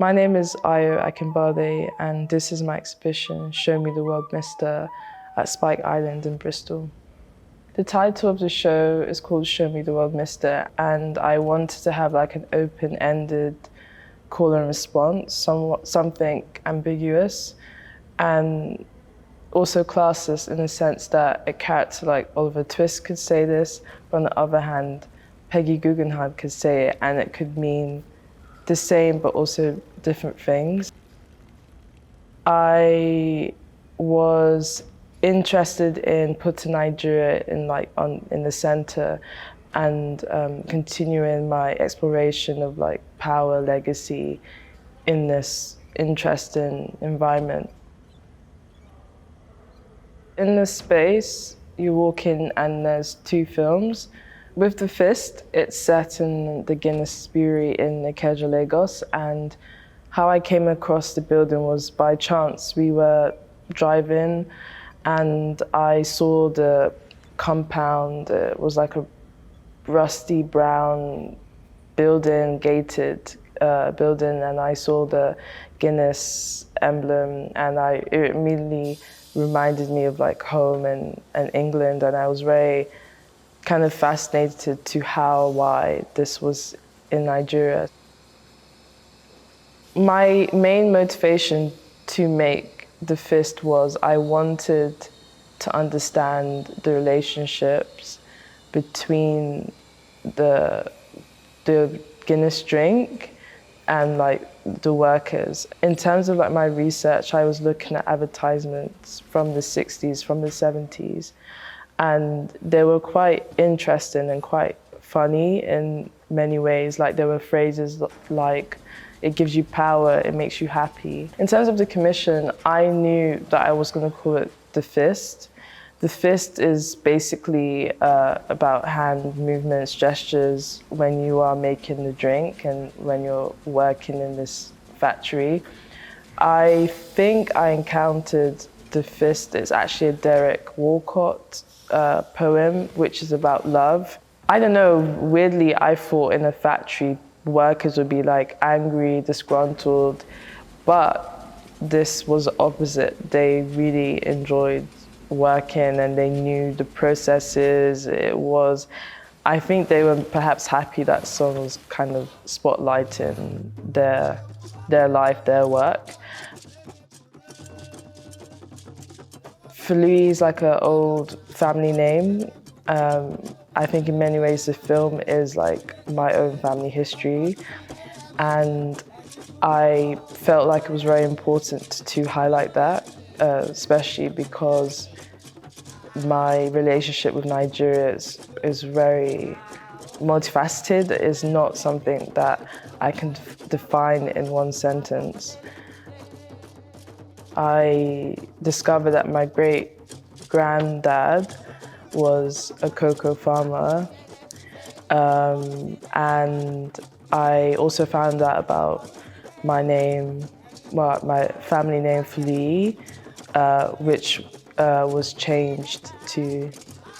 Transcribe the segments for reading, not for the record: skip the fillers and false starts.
My name is Ayo Akingbade, and this is my exhibition, Show Me the World Mister, at Spike Island in Bristol. The title of the show is called Show Me the World Mister, and I wanted to have like an open-ended call and response, something ambiguous, and also classist in the sense that a character like Oliver Twist could say this, but on the other hand, Peggy Guggenheim could say it, and it could mean the same but also different things. I was interested in putting Nigeria in the center and continuing my exploration of like power, legacy in this interesting environment. In this space, you walk in and there's two films. With the Fist, it's set in the Guinness brewery in Ikeja, Lagos, and how I came across the building was by chance. We were driving and I saw the compound. It was like a rusty brown building, gated building, and I saw the Guinness emblem, and it immediately reminded me of like home and England, and I was very kind of fascinated to why this was in Nigeria. My main motivation to make The Fist was I wanted to understand the relationships between the Guinness drink and like the workers. In terms of like my research, I was looking at advertisements from the 60s, from the 70s, and they were quite interesting and quite funny in many ways. Like there were phrases like, it gives you power, it makes you happy. In terms of the commission, I knew that I was going to call it The Fist. The Fist is basically about hand movements, gestures when you are making the drink and when you're working in this factory. I think I encountered The Fist. It's actually a Derek Walcott poem, which is about love. I don't know, weirdly, I thought in a factory, workers would be like angry, disgruntled, but this was the opposite. They really enjoyed working and they knew the processes. I think they were perhaps happy that song was kind of spotlighting their life, their work. Faluyi is like an old family name. I think in many ways the film is like my own family history, and I felt like it was very important to highlight that, especially because my relationship with Nigeria is very multifaceted. It's not something that I can define in one sentence. I discovered that my great-granddad was a cocoa farmer, and I also found out about my family name Faluyi, which was changed to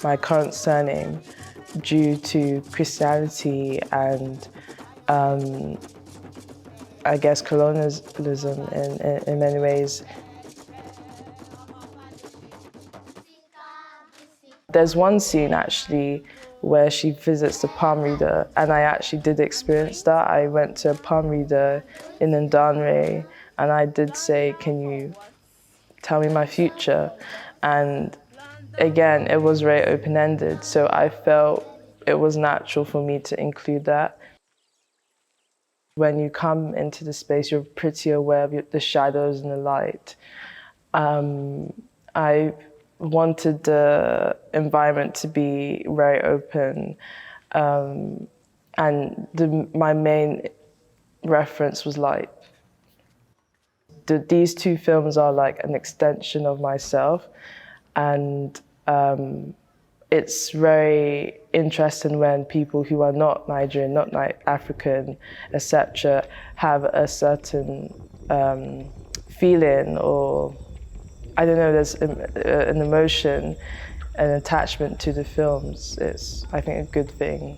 my current surname due to Christianity and I guess colonialism in many ways. There's one scene actually where she visits the palm reader, and I actually did experience that. I went to a palm reader in Ndanre, and I did say, "Can you tell me my future?" And again, it was very open-ended, so I felt it was natural for me to include that. When you come into the space, you're pretty aware of the shadows and the light. I wanted the environment to be very open, and my main reference was light. These two films are like an extension of myself, and it's very interesting when people who are not Nigerian, not African, etc., have a certain feeling, or I don't know, there's an emotion, an attachment to the films. It's, I think, a good thing.